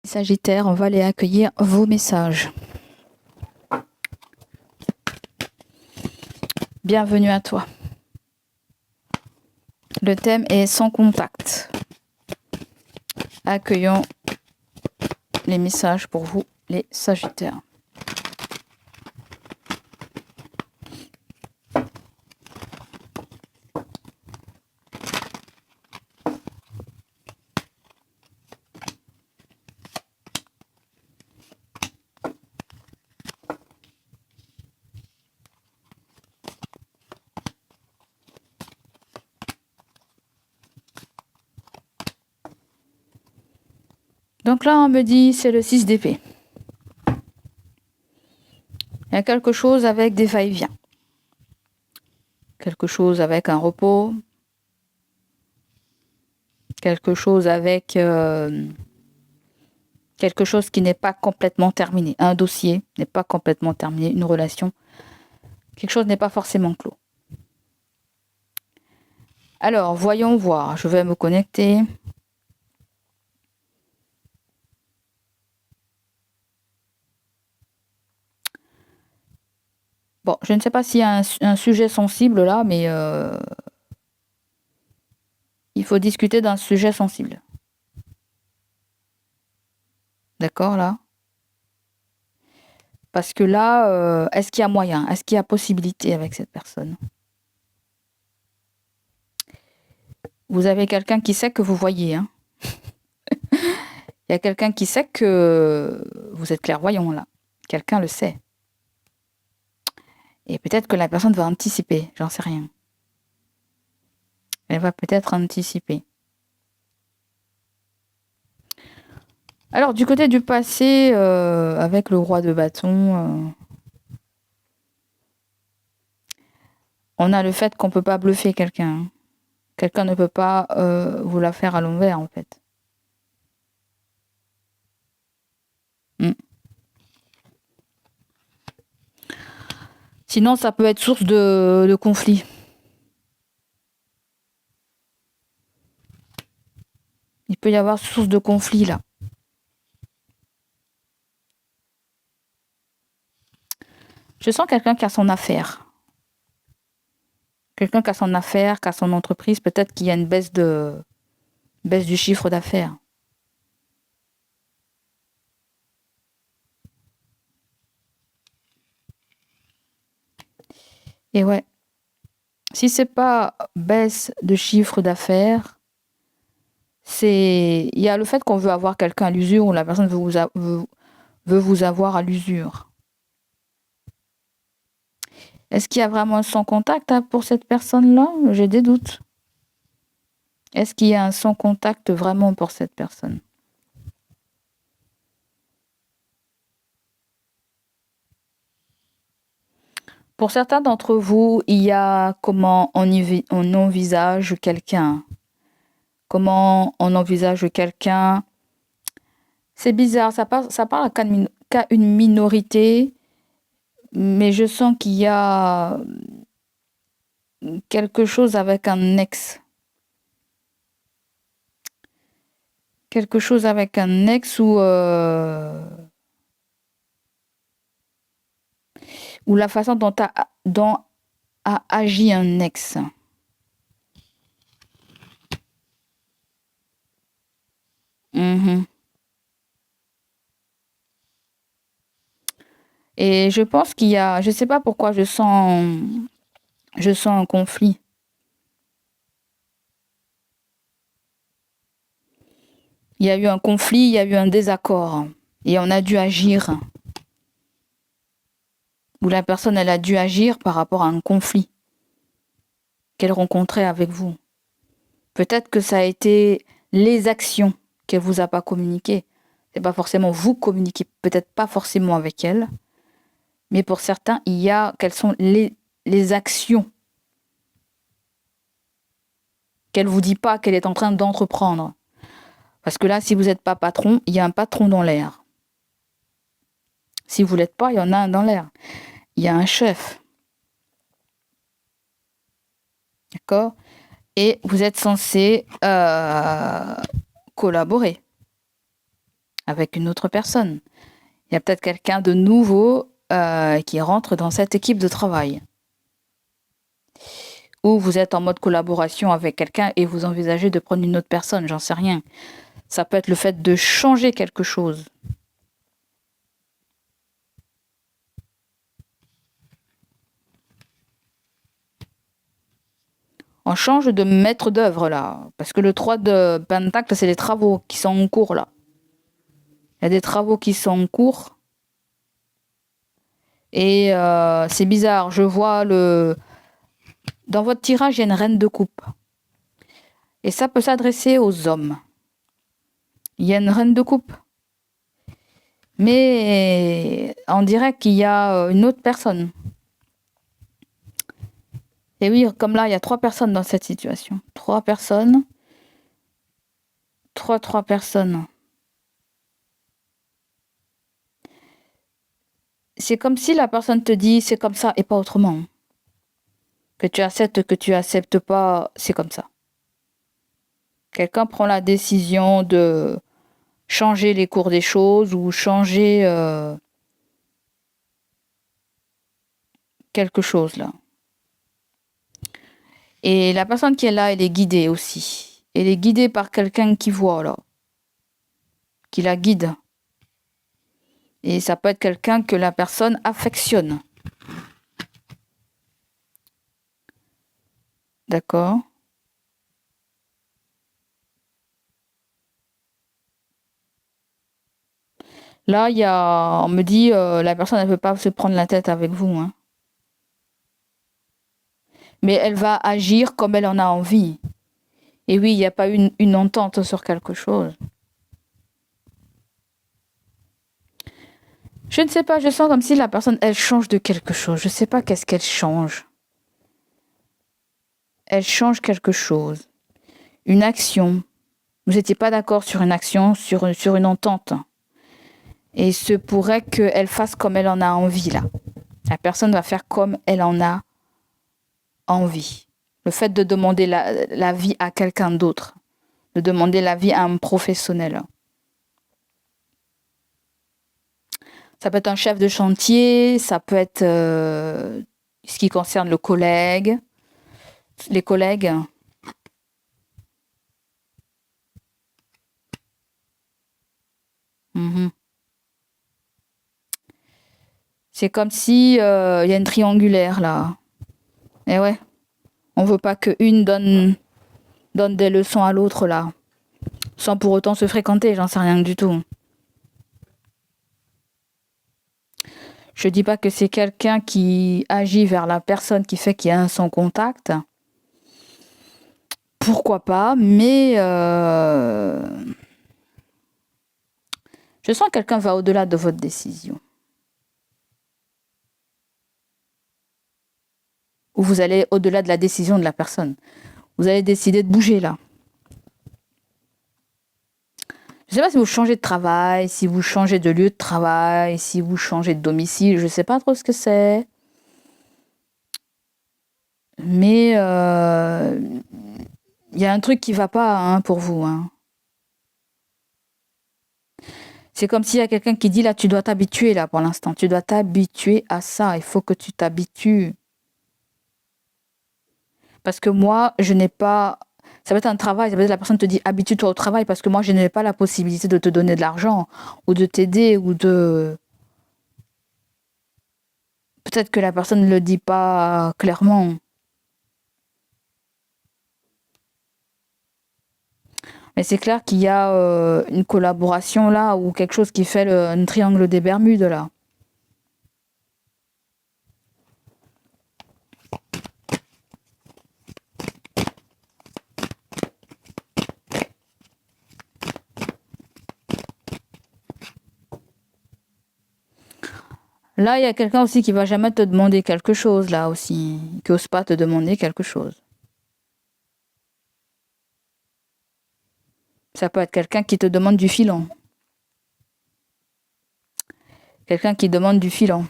Sagittaire, on va aller accueillir vos messages. Bienvenue à toi. Le thème est sans contact. Accueillons les messages pour vous, les Sagittaires. Donc là, on me dit, c'est le 6 d'épée. Il y a quelque chose avec des va-et-vient. Quelque chose avec un repos. Quelque chose avec quelque chose qui n'est pas complètement terminé. Un dossier n'est pas complètement terminé. Une relation. Quelque chose n'est pas forcément clos. Alors, voyons voir. Je vais me connecter. Bon, je ne sais pas s'il y a un sujet sensible là, mais il faut discuter d'un sujet sensible. D'accord, là? Parce que là, est-ce qu'il y a moyen? Est-ce qu'il y a possibilité avec cette personne? Vous avez quelqu'un qui sait que vous voyez, hein? Il y a quelqu'un qui sait que vous êtes clairvoyant, là. Quelqu'un le sait. Et peut-être que la personne va anticiper, j'en sais rien. Elle va peut-être anticiper. Alors, du côté du passé, avec le roi de bâton, on a le fait qu'on ne peut pas bluffer quelqu'un. Quelqu'un ne peut pas vous la faire à l'envers, en fait. Sinon, ça peut être source de conflit. Il peut y avoir source de conflit, là. Je sens quelqu'un qui a son affaire. Quelqu'un qui a son affaire, qui a son entreprise. Peut-être qu'il y a une baisse du chiffre d'affaires. Et ouais. Si c'est pas baisse de chiffre d'affaires, il y a le fait qu'on veut avoir quelqu'un à l'usure ou la personne veut vous avoir à l'usure. Est-ce qu'il y a vraiment un sans contact pour cette personne-là? J'ai des doutes. Est-ce qu'il y a un sans contact vraiment pour cette personne? Pour certains d'entre vous, il y a comment on envisage quelqu'un. Comment on envisage quelqu'un. C'est bizarre, ça parle qu'à une minorité, mais je sens qu'il y a quelque chose avec un ex. Quelque chose avec un ex ou la façon dont a agi un ex. Et je pense qu'il y a, je sais pas pourquoi je sens un conflit. Il y a eu un conflit, il y a eu un désaccord et on a dû agir. Ou la personne, elle a dû agir par rapport à un conflit qu'elle rencontrait avec vous. Peut-être que ça a été les actions qu'elle vous a pas communiquées. C'est pas forcément vous communiquer, peut-être pas forcément avec elle, mais pour certains, il y a quelles sont les actions qu'elle vous dit pas qu'elle est en train d'entreprendre. Parce que là, si vous n'êtes pas patron, il y a un patron dans l'air. Si vous l'êtes pas, il y en a un dans l'air. Il y a un chef. D'accord? Et vous êtes censé collaborer. avec une autre personne. Il y a peut-être quelqu'un de nouveau qui rentre dans cette équipe de travail. Ou vous êtes en mode collaboration avec quelqu'un et vous envisagez de prendre une autre personne, j'en sais rien. Ça peut être le fait de changer quelque chose. On change de maître d'œuvre là, parce que le 3 de Pentacle, c'est les travaux qui sont en cours là. Il y a des travaux qui sont en cours. Et c'est bizarre, je vois dans votre tirage, il y a une reine de coupe. Et ça peut s'adresser aux hommes. Il y a une reine de coupe. Mais on dirait qu'il y a une autre personne. Et oui, comme là, il y a 3 personnes dans cette situation. 3 personnes. 3 personnes. C'est comme si la personne te dit c'est comme ça et pas autrement. Que tu acceptes pas, c'est comme ça. Quelqu'un prend la décision de changer les cours des choses ou changer quelque chose là. Et la personne qui est là, elle est guidée aussi. Elle est guidée par quelqu'un qui voit là, qui la guide. Et ça peut être quelqu'un que la personne affectionne. D'accord? Là, on me dit, la personne ne peut pas se prendre la tête avec vous. Hein. Mais elle va agir comme elle en a envie. Et oui, il n'y a pas une entente sur quelque chose. Je ne sais pas, je sens comme si la personne, elle change de quelque chose. Je ne sais pas qu'est-ce qu'elle change. Elle change quelque chose. Une action. Vous n'étiez pas d'accord sur une action, sur une entente. Et il se pourrait qu'elle fasse comme elle en a envie, là. La personne va faire comme elle en a envie. Le fait de demander l'avis à quelqu'un d'autre. De demander l'avis à un professionnel. Ça peut être un chef de chantier, ça peut être ce qui concerne les collègues. Mhm. C'est comme si y a une triangulaire là. Et ouais, on veut pas qu'une donne des leçons à l'autre là, sans pour autant se fréquenter, j'en sais rien du tout. Je dis pas que c'est quelqu'un qui agit vers la personne qui fait qu'il y a un sans contact. Pourquoi pas, mais je sens que quelqu'un va au-delà de votre décision. Ou vous allez au-delà de la décision de la personne. Vous allez décider de bouger là. Je ne sais pas si vous changez de travail, si vous changez de lieu de travail, si vous changez de domicile, je ne sais pas trop ce que c'est. Mais il y a un truc qui ne va pas hein, pour vous. Hein. C'est comme s'il y a quelqu'un qui dit là, tu dois t'habituer là pour l'instant. Tu dois t'habituer à ça. Il faut que tu t'habitues. Parce que moi, je n'ai pas... Ça va être un travail, ça veut dire que la personne te dit habitue-toi au travail parce que moi, je n'ai pas la possibilité de te donner de l'argent ou de t'aider ou de... Peut-être que la personne ne le dit pas clairement. Mais c'est clair qu'il y a une collaboration là ou quelque chose qui fait un triangle des Bermudes là. Là, il y a quelqu'un aussi qui va jamais te demander quelque chose là aussi, qui n'ose pas te demander quelque chose. Ça peut être quelqu'un qui te demande du filant. Quelqu'un qui demande du filant.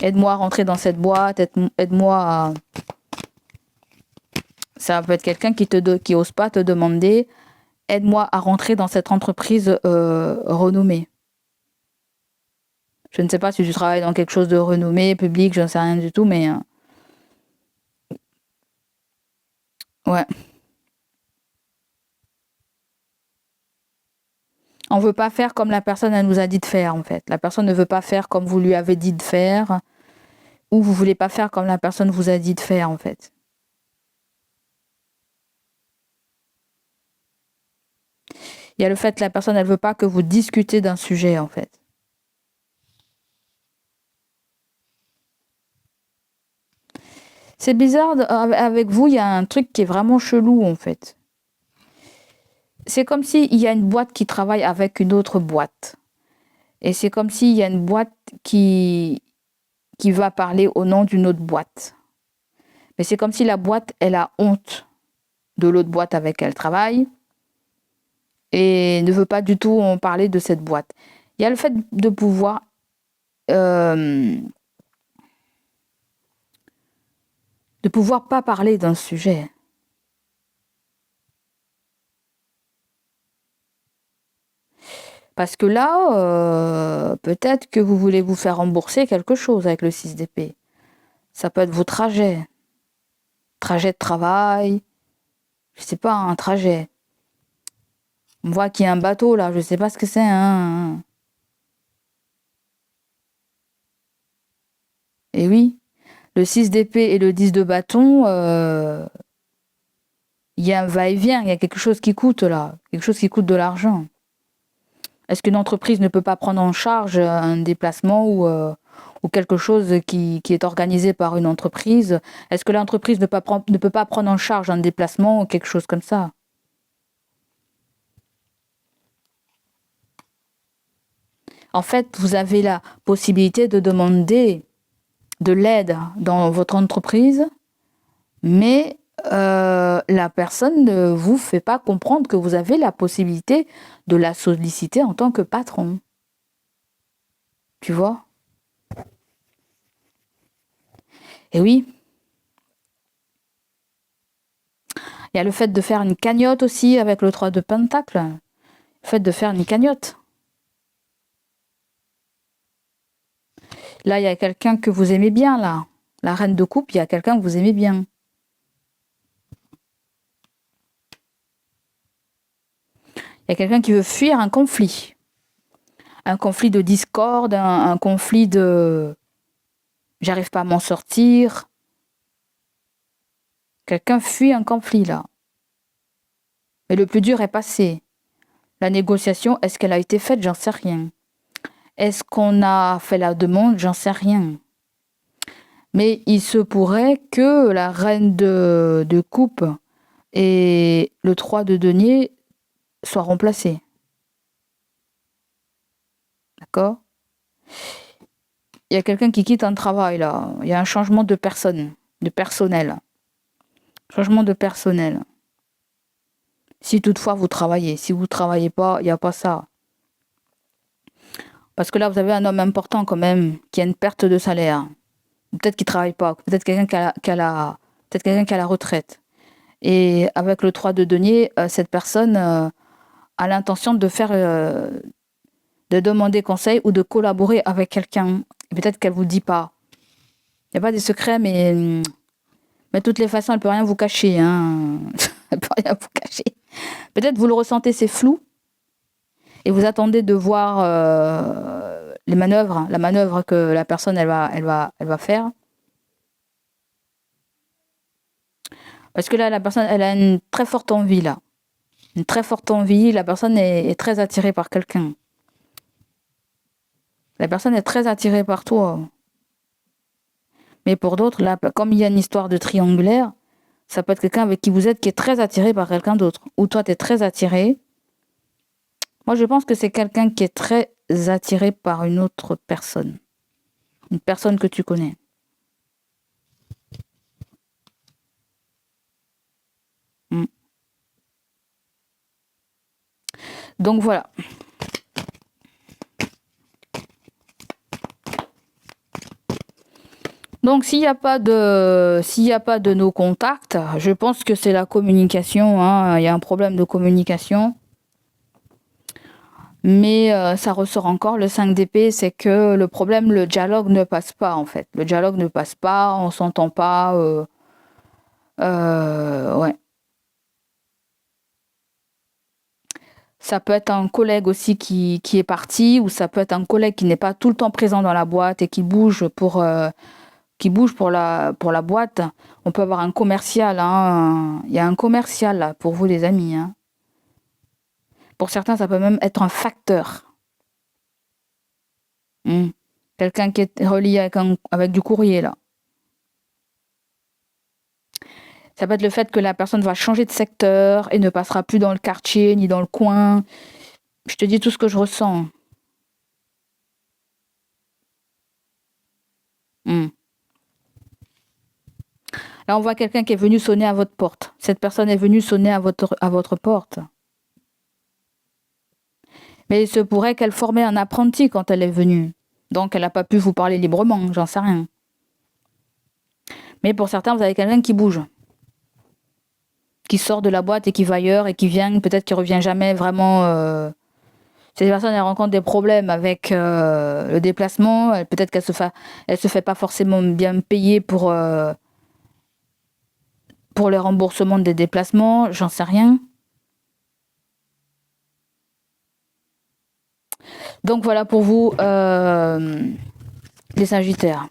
Aide-moi à rentrer dans cette boîte, aide-moi à... Ça peut être quelqu'un qui ose pas te demander aide-moi à rentrer dans cette entreprise renommée. Je ne sais pas si tu travailles dans quelque chose de renommé, public, je ne sais rien du tout, mais ouais. On veut pas faire comme la personne elle nous a dit de faire, en fait. La personne ne veut pas faire comme vous lui avez dit de faire, ou vous voulez pas faire comme la personne vous a dit de faire, en fait. Il y a le fait que la personne elle veut pas que vous discutez d'un sujet, en fait. C'est bizarre, avec vous, il y a un truc qui est vraiment chelou, en fait. C'est comme s'il y a une boîte qui travaille avec une autre boîte. Et c'est comme s'il y a une boîte qui va parler au nom d'une autre boîte. Mais c'est comme si la boîte, elle a honte de l'autre boîte avec laquelle elle travaille et ne veut pas du tout en parler de cette boîte. Il y a le fait de pouvoir pas parler d'un sujet. Parce que là, peut-être que vous voulez vous faire rembourser quelque chose avec le 6 d'épée. Ça peut être vos trajets. Trajet de travail. Je sais pas, un trajet. On voit qu'il y a un bateau là, je sais pas ce que c'est. Hein. Et oui, le 6 d'épée et le 10 de bâton, il y a un va-et-vient, il y a quelque chose qui coûte là, quelque chose qui coûte de l'argent. Est-ce qu'une entreprise ne peut pas prendre en charge un déplacement ou quelque chose qui est organisé par une entreprise? Est-ce que l'entreprise ne peut pas prendre en charge un déplacement ou quelque chose comme ça? En fait, vous avez la possibilité de demander de l'aide dans votre entreprise, mais la personne ne vous fait pas comprendre que vous avez la possibilité de la solliciter en tant que patron. Tu vois? Et oui, il y a le fait de faire une cagnotte aussi avec le 3 de Pentacle. Le fait de faire une cagnotte. Là, il y a quelqu'un que vous aimez bien, là. La reine de coupe, il y a quelqu'un que vous aimez bien. Il y a quelqu'un qui veut fuir un conflit. Un conflit de discorde, un conflit de j'arrive pas à m'en sortir. Quelqu'un fuit un conflit, là. Mais le plus dur est passé. La négociation, est-ce qu'elle a été faite? J'en sais rien. Est-ce qu'on a fait la demande? J'en sais rien. Mais il se pourrait que la reine de coupe et le 3 de denier soient remplacés. D'accord? Il y a quelqu'un qui quitte un travail, là. Il y a un changement de personne, de personnel. Changement de personnel. Si toutefois vous travaillez. Si vous ne travaillez pas, il n'y a pas ça. Parce que là, vous avez un homme important quand même, qui a une perte de salaire. Peut-être qu'il ne travaille pas. Peut-être quelqu'un qui a la retraite. Et avec le 3 de denier, cette personne a l'intention de faire, de demander conseil ou de collaborer avec quelqu'un. Peut-être qu'elle ne vous dit pas. Il n'y a pas des secrets, mais de toutes les façons, elle ne peut rien vous cacher. Hein. Elle ne peut rien vous cacher. Peut-être vous le ressentez, c'est flou. Et vous attendez de voir la manœuvre que la personne elle va faire. Parce que là, la personne, elle a une très forte envie, là. Une très forte envie. La personne est très attirée par quelqu'un. La personne est très attirée par toi. Mais pour d'autres, là, comme il y a une histoire de triangulaire, ça peut être quelqu'un avec qui vous êtes qui est très attiré par quelqu'un d'autre. Ou toi, tu es très attiré. Moi, je pense que c'est quelqu'un qui est très attiré par une autre personne. Une personne que tu connais. Donc voilà. Donc, s'il y a pas de nos contacts, je pense que c'est la communication, hein. Il y a un problème de communication. Mais ça ressort encore, le 5 d'épée, c'est que le problème, le dialogue ne passe pas, en fait. Le dialogue ne passe pas, on s'entend pas. Ouais. Ça peut être un collègue aussi qui est parti, ou ça peut être un collègue qui n'est pas tout le temps présent dans la boîte et qui bouge pour la boîte. On peut avoir un commercial, hein. Il y a un commercial là, pour vous les amis, hein. Pour certains, ça peut même être un facteur. Quelqu'un qui est relié avec du courrier là. Ça peut être le fait que la personne va changer de secteur et ne passera plus dans le quartier ni dans le coin. Je te dis tout ce que je ressens. Là, on voit quelqu'un qui est venu sonner à votre porte. Cette personne est venue sonner à votre porte. Mais il se pourrait qu'elle formait un apprenti quand elle est venue. Donc, elle n'a pas pu vous parler librement, j'en sais rien. Mais pour certains, vous avez quelqu'un qui bouge. Qui sort de la boîte et qui va ailleurs et qui vient, peut-être qu'il revient jamais vraiment. Ces personnes, elles rencontrent des problèmes avec le déplacement. Peut-être qu'elle se fait pas forcément bien payer pour le remboursement des déplacements, j'en sais rien. Donc voilà pour vous, les Sagittaires.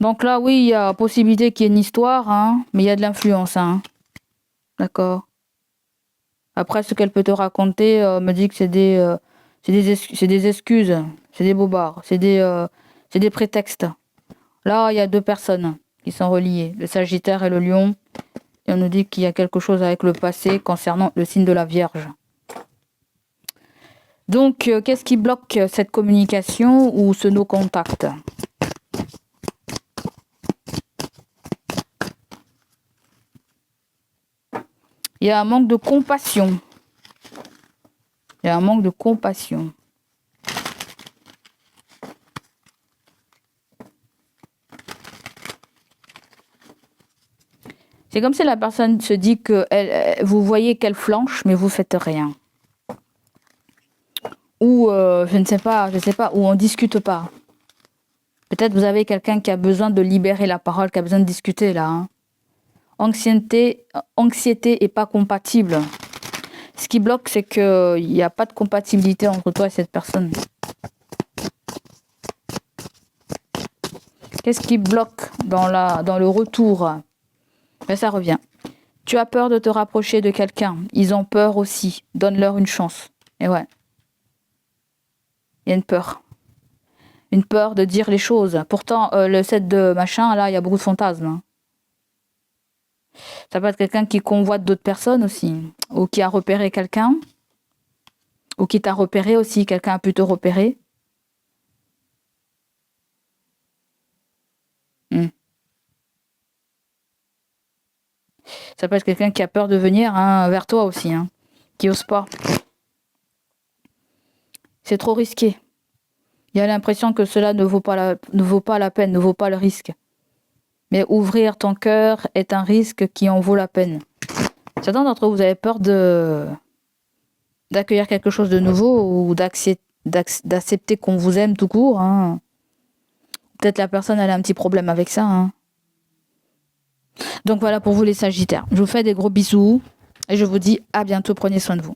Donc là, oui, il y a possibilité qu'il y ait une histoire, hein, mais il y a de l'influence, hein. D'accord. Après, ce qu'elle peut te raconter me dit que c'est des excuses, c'est des bobards, c'est des prétextes. Là, il y a deux personnes qui sont reliées, le Sagittaire et le Lion. Et on nous dit qu'il y a quelque chose avec le passé concernant le signe de la Vierge. Donc, qu'est-ce qui bloque cette communication ou ce no-contact ? Il y a un manque de compassion. Il y a un manque de compassion. C'est comme si la personne se dit que vous voyez qu'elle flanche, mais vous faites rien. Ou je ne sais pas, ou on discute pas. Peut-être vous avez quelqu'un qui a besoin de libérer la parole, qui a besoin de discuter là, hein. Anxiété et pas compatible. Ce qui bloque, c'est qu'il n'y a pas de compatibilité entre toi et cette personne. Qu'est-ce qui bloque dans le retour ? Mais ça revient. Tu as peur de te rapprocher de quelqu'un. Ils ont peur aussi. Donne-leur une chance. Et ouais. Il y a une peur. Une peur de dire les choses. Pourtant, le 7 de machin, là, il y a beaucoup de fantasmes, hein. Ça peut être quelqu'un qui convoite d'autres personnes aussi. Ou qui a repéré quelqu'un. Ou qui t'a repéré aussi. Quelqu'un a pu te repérer. Ça peut être quelqu'un qui a peur de venir, hein, vers toi aussi, hein, qui n'ose pas. C'est trop risqué. Il y a l'impression que cela ne vaut pas la peine, ne vaut pas le risque. Mais ouvrir ton cœur est un risque qui en vaut la peine. Certains d'entre vous avez peur d'accueillir quelque chose de nouveau ou d'accepter qu'on vous aime tout court, hein. Peut-être la personne elle a un petit problème avec ça, hein. Donc voilà pour vous les Sagittaires. Je vous fais des gros bisous et je vous dis à bientôt. Prenez soin de vous.